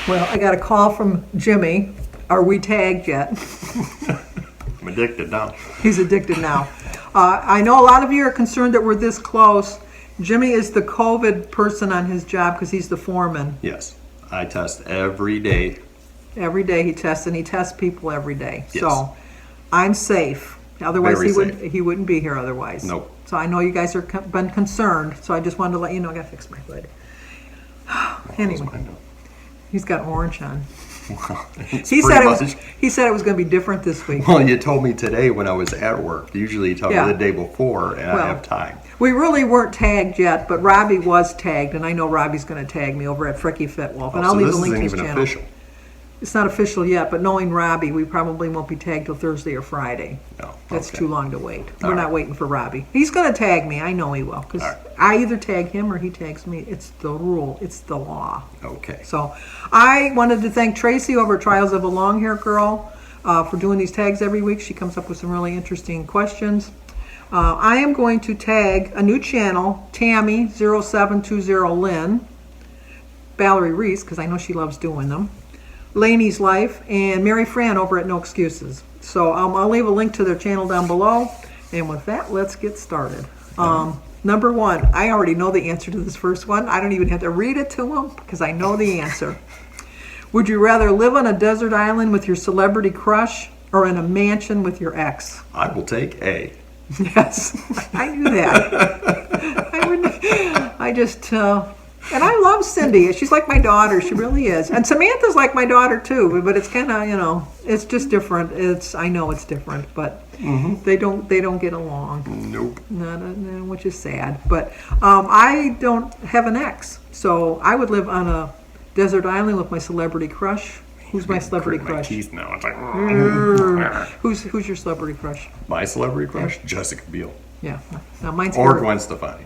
Well, I got a call from Jimmy. Are we tagged yet? I'm addicted now. He's addicted now. I know a lot of you are concerned that we're this close. Jimmy is the COVID person on his job because he's the foreman. Yes. I test every day. Every day he tests, and he tests people every day. Yes. So I'm safe. Otherwise, Very he wouldn't be here otherwise. Nope. So I know you guys are been concerned. So I just wanted to let you know. I got to fix my hood. Anyway, he's got orange on. Wow. He said it was going to be different this week. Well, you told me today when I was at work. Usually you tell me the day before, and I have time. We really weren't tagged yet, but Robbie was tagged, and I know Robbie's going to tag me over at Frekifitwolf, and I'll leave a link to his channel. This isn't even official. It's not official yet, but knowing Robbie, we probably won't be tagged till Thursday or Friday. No, That's too long to wait. All We're not waiting for Robbie. He's going to tag me. I know he will, because I either tag him or he tags me. It's the rule. It's the law. Okay. So I wanted to thank Tracy over at Trials of a Longhaired Girl for doing these tags every week. She comes up with some really interesting questions. I am going to tag a new channel, Tammy 0720 Lynn, Valerie Reese, because I know she loves doing them, Laineyslife, and Mary Fran over at No Excuses. So I'll leave a link to their channel down below. And with that, let's get started. Number one, I already know the answer to this first one. I don't even have to read it to them because I know the answer. Would you rather live on a desert island with your celebrity crush or in a mansion with your ex? I will take A. Yes, I knew that. And I love Cindy. She's like my daughter. She really is. And Samantha's like my daughter too. But it's kind of, it's just different. I know it's different, but they don't get along. Nope. Which is sad. But I don't have an ex, so I would live on a desert island with my celebrity crush. Who's my celebrity crush? My teeth now. It's like, who's your celebrity crush? My celebrity crush? Jessica Biel. Yeah. Now mine's Or Gwen Stefani.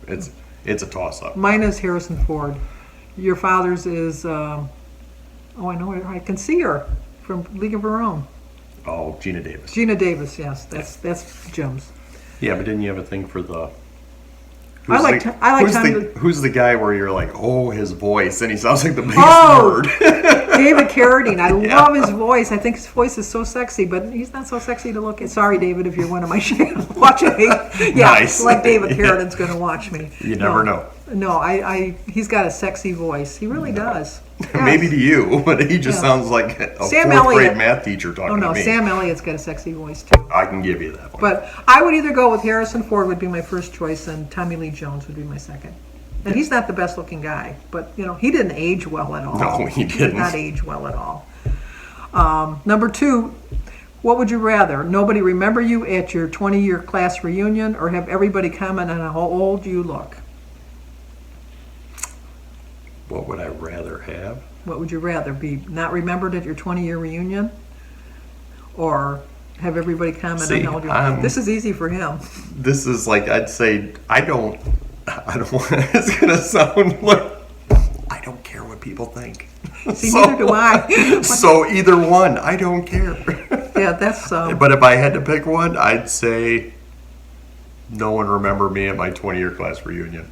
It's a toss-up. Mine is Harrison Ford. Your father's is, I know her. I can see her from League of Her Own. Oh, Gina Davis. Gina Davis, yes. That's gems. Yeah, but didn't you have a thing for the... Who's the guy where you're like, oh, his voice, and he sounds like the biggest nerd? David Carradine. I love his voice. I think his voice is so sexy, but he's not so sexy to look at. Sorry, David, if you're one of my channels watching me. Yeah, nice. Like David Carradine's going to watch me. You never know. No, he's got a sexy voice. He really does. Yes. Maybe to you, but he just sounds like a fourth-grade math teacher talking to me. Oh, no, Sam Elliott's got a sexy voice, too. I can give you that one. But I would either go with Harrison Ford would be my first choice, and Tommy Lee Jones would be my second. And he's not the best-looking guy, but, he didn't age well at all. No, he didn't. He did not age well at all. Number two, what would you rather? Nobody remember you at your 20-year class reunion, or have everybody comment on how old you look? What would I rather have? What would you rather, be not remembered at your 20-year reunion, or have everybody comment on how old you look? This is easy for him. This is like, I'd say, I don't want, it's going to sound like, I don't care what people think. See, neither do I. So either one, I don't care. Yeah, that's... But if I had to pick one, I'd say no one remember me at my 20-year class reunion.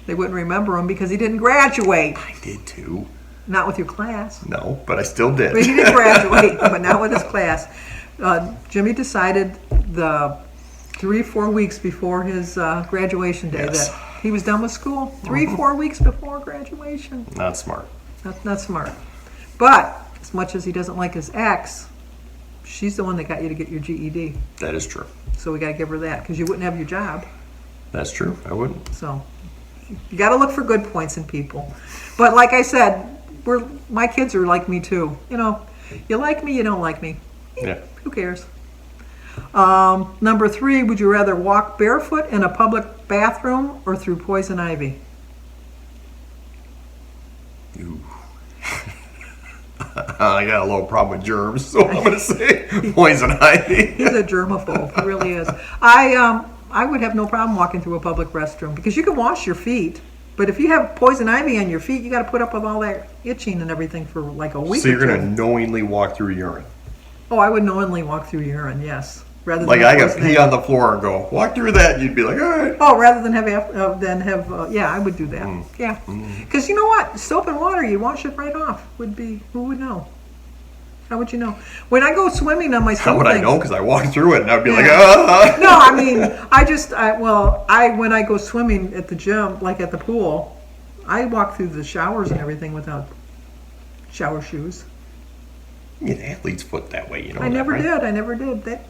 They wouldn't remember him because he didn't graduate. I did too. Not with your class. No, but I still did. But he did graduate, but not with his class. Jimmy decided the 3-4 weeks before his graduation day that he was done with school. 3-4 weeks before graduation. Not smart. Not smart. But as much as he doesn't like his ex, she's the one that got you to get your GED. That is true. So we got to give her that because you wouldn't have your job. That's true. I wouldn't. So you got to look for good points in people. But like I said, my kids are like me too. You like me, you don't like me. Yeah. Who cares? Number 3, would you rather walk barefoot in a public bathroom or through poison ivy? Ooh. I got a little problem with germs, so I'm going to say poison ivy. He's a germaphobe. He really is. I would have no problem walking through a public restroom because you can wash your feet. But if you have poison ivy on your feet, you got to put up with all that itching and everything for like a week. So you're going to knowingly walk through urine? Oh, I would knowingly walk through urine, yes. rather than Like have I got poison pee ivy. on the floor and go walk through that, and you'd be like, all right. Oh, rather than have yeah, I would do that. Mm. Yeah, because you know what, soap and water, you wash it right off. Who would know? How would you know? When I go swimming on my How swim would I things- know? Because I walked through it, and I'd be like, Yeah. ah. No, I mean, when I go swimming at the gym, like at the pool, I walk through the showers and everything without shower shoes. Yeah, the athlete's foot that way, you know. I never did.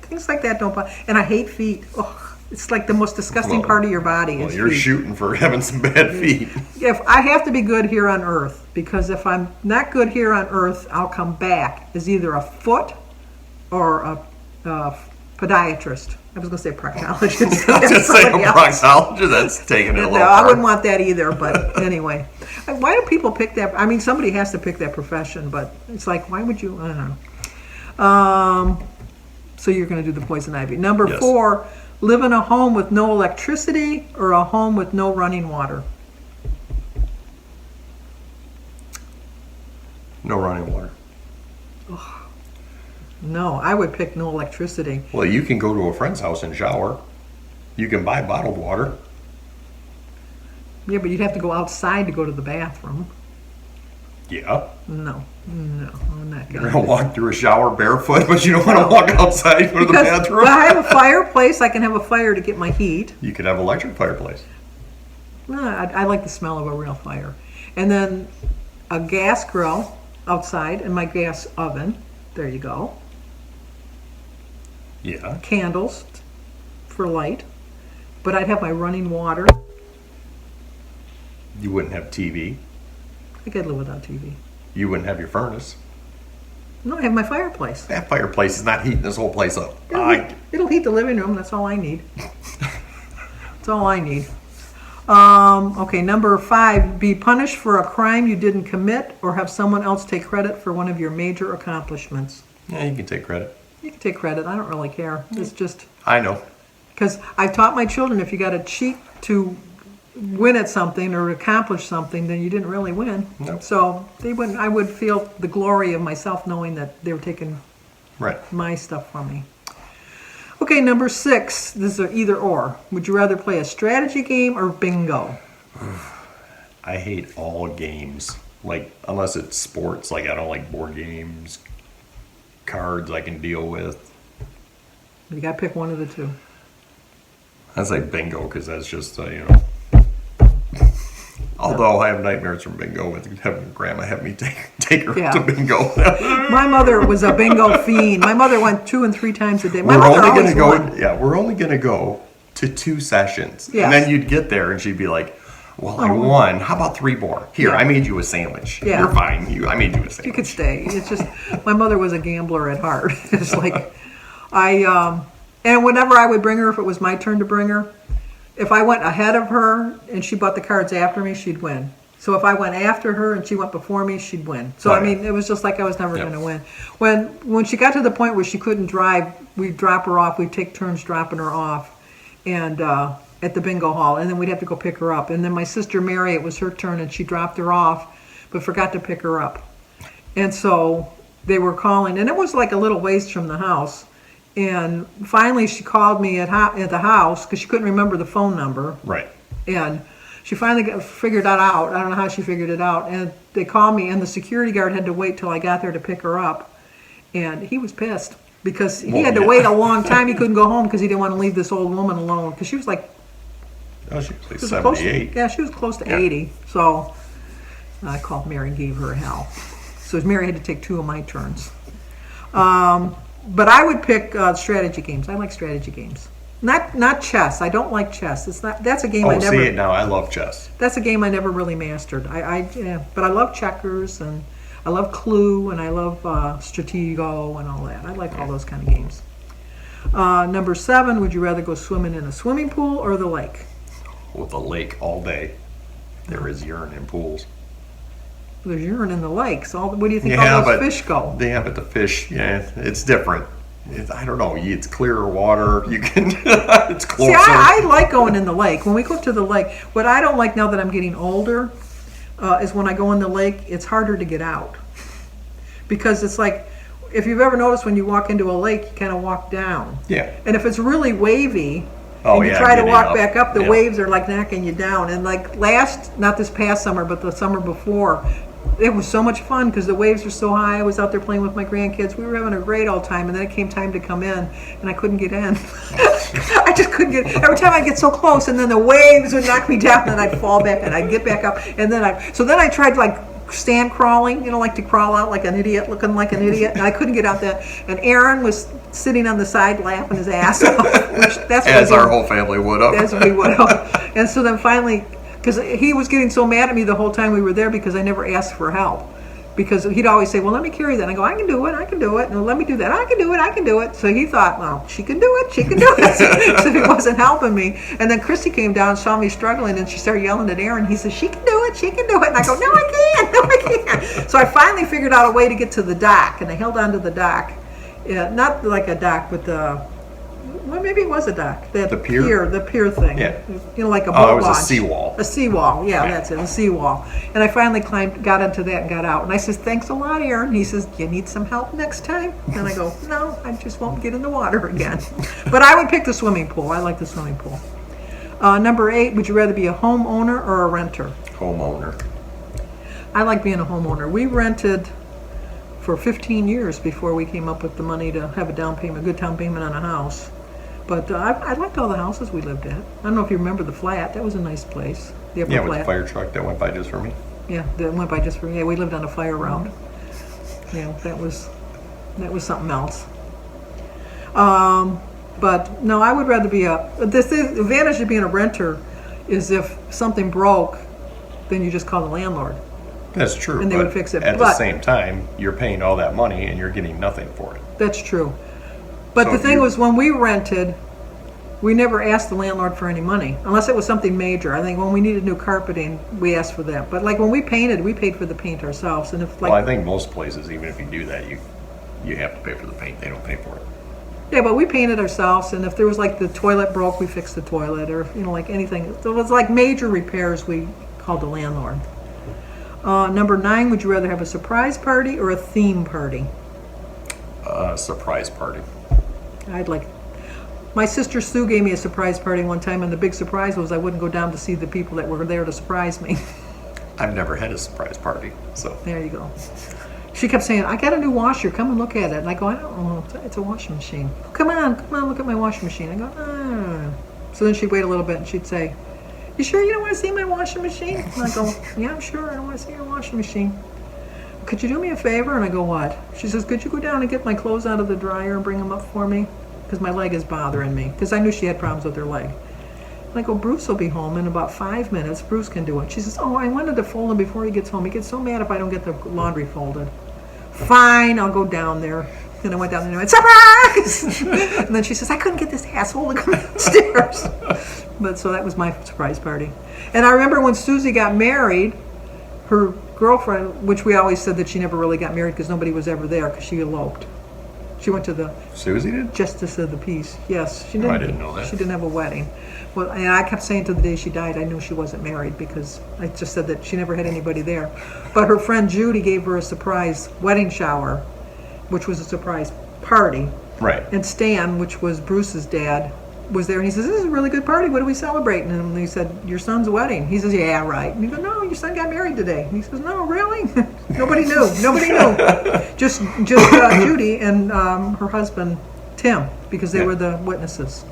Things like that don't bother. And I hate feet. Oh, it's like the most disgusting Well, part of your body. Well, is you're feet. shooting for having some bad feet. If I have to be good here on Earth, because if I'm not good here on Earth, I'll come back as either a foot or a podiatrist. I was going to say proctologist. I was going to say a Somebody else. proctologist. That's taking it a No, little I far. wouldn't want that either. But anyway, why do people pick that? I mean, somebody has to pick that profession, but it's like, why would you? I don't know. So you're going to do the poison ivy. Number Yes. 4, live in a home with no electricity or a home with no running water. No running water. No, I would pick no electricity. Well, you can go to a friend's house and shower. You can buy bottled water. Yeah, but you'd have to go outside to go to the bathroom. Yeah. No, I'm not You're going going to walk through a shower barefoot, but you don't want to walk outside and go to the Because bathroom. well, I have a fireplace. I can have a fire to get my heat. You could have electric fireplace. No, I like the smell of a real fire. And then a gas grill outside and my gas oven. There you go. Yeah. Candles for light. But I'd have my running water. You wouldn't have TV. I could live without TV. You wouldn't have your furnace. No, I have my fireplace. That fireplace is not heating this whole place up. It'll heat the living room. That's all I need. That's all I need. Okay, number 5, be punished for a crime you didn't commit or have someone else take credit for one of your major accomplishments. Yeah, you can take credit. You can take credit. I don't really care. It's just I know. because I've taught my children if you got to cheat to win at something or accomplish something, then you didn't really win. Nope. So they wouldn't. I would feel the glory of myself knowing that they were taking Right. my stuff from me. Okay, number 6. This is an either or. Would you rather play a strategy game or bingo? I hate all games. Like, unless it's sports. Like, I don't like board games. Cards I can deal with. You got to pick one of the two. I say bingo because that's just, Although I have nightmares from bingo with having grandma have me take her Yeah. to bingo. My mother was a bingo fiend. My mother went 2 and 3 times a day. My We're mother only always gonna won. go. Yeah, we're only gonna go to 2 sessions, Yes. and then you'd get there, and she'd be like, "Well, I won. How about 3 more? Here, Yeah. I made you a sandwich. Yeah. You're fine. I made you a sandwich." You could stay. It's just my mother was a gambler at heart. It's like and whenever I would bring her, if it was my turn to bring her, if I went ahead of her and she bought the cards after me, she'd win. So if I went after her and she went before me, she'd win. So I mean, it was just like I was never Yep. going to win. When she got to the point where she couldn't drive, we'd drop her off. We'd take turns dropping her off, and at the bingo hall, and then we'd have to go pick her up. And then my sister Mary, it was her turn, and she dropped her off, but forgot to pick her up. And so they were calling, and it was like a little ways from the house. And finally, she called me at the house because she couldn't remember the phone number. Right. And she finally figured that out. I don't know how she figured it out. And they called me, and the security guard had to wait till I got there to pick her up. And he was pissed because he had to yeah. wait a long time. He couldn't go home because he didn't want to leave this old woman alone. Because she was like, Oh, she was like she was close to, 78. yeah, she was close to Yeah. 80. So I called Mary and gave her hell. So Mary had to take 2 of my turns. But I would pick strategy games. I like strategy games. Not chess. I don't like chess. It's not. That's a game I Oh, never. see it now. I love chess. That's a game I never really mastered. But I love checkers and I love Clue and I love Stratego and all that. I like all those kind of games. Number 7. Would you rather go swimming in a swimming pool or the lake? With the lake all day. There is urine in pools. There's urine in the lakes. Where do you think Yeah, all those but fish go? Yeah, but the fish, yeah, it's different. I don't know. It's clearer water. You can. It's closer. See, I like going in the lake. When we go to the lake, what I don't like now that I'm getting older is when I go in the lake, it's harder to get out. Because it's like, if you've ever noticed when you walk into a lake, you kind of walk down. Yeah. And if it's really wavy, Oh, and you yeah, try to getting walk up. back up, the Yeah. waves are like knocking you down. And like not this past summer, but the summer before, it was so much fun because the waves were so high. I was out there playing with my grandkids. We were having a great old time, and then it came time to come in, and I couldn't get in. I just couldn't get. Every time I get so close, and then the waves would knock me down, and I'd fall back, and I'd get back up, and then I tried like stand crawling, like to crawl out like an idiot, looking like an idiot, and I couldn't get out that. And Aaron was sitting on the side laughing his ass off, which that's As our whole family would have. as we would have. And so then finally, because he was getting so mad at me the whole time we were there because I never asked for help. Because he'd always say, well, let me carry that. And I go, I can do it. And let me do that. I can do it. So he thought, well, she can do it. So he wasn't helping me. And then Christy came down and saw me struggling, and she started yelling at Aaron. He said, she can do it. And I go, no, I can't. So I finally figured out a way to get to the dock, and I held onto the dock. Not like a dock, but well, maybe it was a dock. The pier? The pier thing. Yeah. Like a boat Oh, it was launch. a seawall. A seawall, yeah, Yeah. that's it, a seawall. And I finally got into that and got out. And I says, thanks a lot, Aaron. He says, you need some help next time? And I go, no, I just won't get in the water again. But I would pick the swimming pool. I like the swimming pool. Number 8, would you rather be a homeowner or a renter? Homeowner. I like being a homeowner. We rented for 15 years before we came up with the money to have a good down payment on a house. But I liked all the houses we lived at. I don't know if you remember the flat. That was a nice place. The upper Yeah, with flat. the fire truck that went by just for me. Yeah, that went by just for, yeah, we lived on a fire route. Yeah, that was something else. But no, I would rather be the advantage of being a renter is if something broke, then you just call the landlord. That's true. And they but would fix it. At But- the same time, you're paying all that money and you're getting nothing for it. That's true. But So the if thing you- was, when we rented, we never asked the landlord for any money, unless it was something major. I think when we needed new carpeting, we asked for that. But like when we painted, we paid for the paint ourselves. And if like, Well, I think most places, even if you do that, you have to pay for the paint. They don't pay for it. yeah, but we painted ourselves. And if there was like the toilet broke, we fixed the toilet, or like anything. So it was like major repairs. We called the landlord. Number 9, would you rather have a surprise party or a theme party? Surprise party. My sister Sue gave me a surprise party one time, and the big surprise was I wouldn't go down to see the people that were there to surprise me. I've never had a surprise party, so. There you go. She kept saying, I got a new washer, come and look at it. And I go, I don't know, it's a washing machine. Come on, look at my washing machine. I go, ah. So then she'd wait a little bit and she'd say, you sure you don't want to see my washing machine? And I go, yeah, I'm sure, I don't want to see your washing machine. Could you do me a favor? And I go, what? She says, could you go down and get my clothes out of the dryer and bring them up for me? Because my leg is bothering me. Because I knew she had problems with her leg. And I go, Bruce will be home in about 5 minutes. Bruce can do it. She says, oh, I wanted to fold him before he gets home. He gets so mad if I don't get the laundry folded. Fine, I'll go down there. And I went down there and I went, surprise! And then she says, I couldn't get this asshole to come downstairs. But so that was my surprise party. And I remember when Susie got married, her girlfriend, which we always said that she never really got married because nobody was ever there because she eloped. She went to the Susie did? Justice of the Peace. Yes, she didn't. I didn't know that. She didn't have a wedding. Well, and I kept saying to the day she died, I knew she wasn't married because I just said that she never had anybody there. But her friend Judy gave her a surprise wedding shower, which was a surprise party. Right. And Stan, which was Bruce's dad, was there, and he says, this is a really good party. What are we celebrating? And he said, your son's wedding. He says, yeah, right. And he goes, no, your son got married today. And he says, no, really? Nobody knew. Just Judy and her husband, Tim, because they were the witnesses.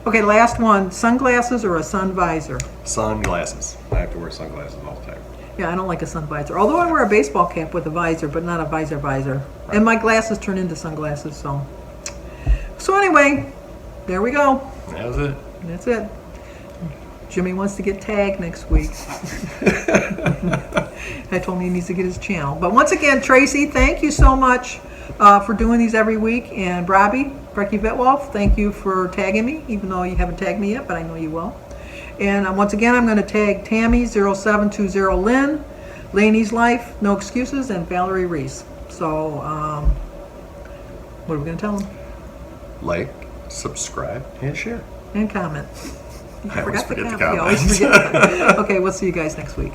Okay, last one, sunglasses or a sun visor? Sunglasses. I have to wear sunglasses all the time. Yeah, I don't like a sun visor. Although I wear a baseball cap with a visor, but not a visor. Right. And my glasses turn into sunglasses, so. So anyway, there we go. That was it. That's it. Jimmy wants to get tagged next week. I told him he needs to get his channel. But once again, Tracy, thank you so much for doing these every week. And Robbie, Frekifitwolf, thank you for tagging me, even though you haven't tagged me yet, but I know you will. And once again, I'm going to tag Tammy, 0720 Lynn, Laineyslife, No Excuses, and Valerie Reese. So, what are we going to tell them? Like, subscribe, and share. And comment. I always forget the You always comment. forget the comment. Okay, we'll see you guys next week.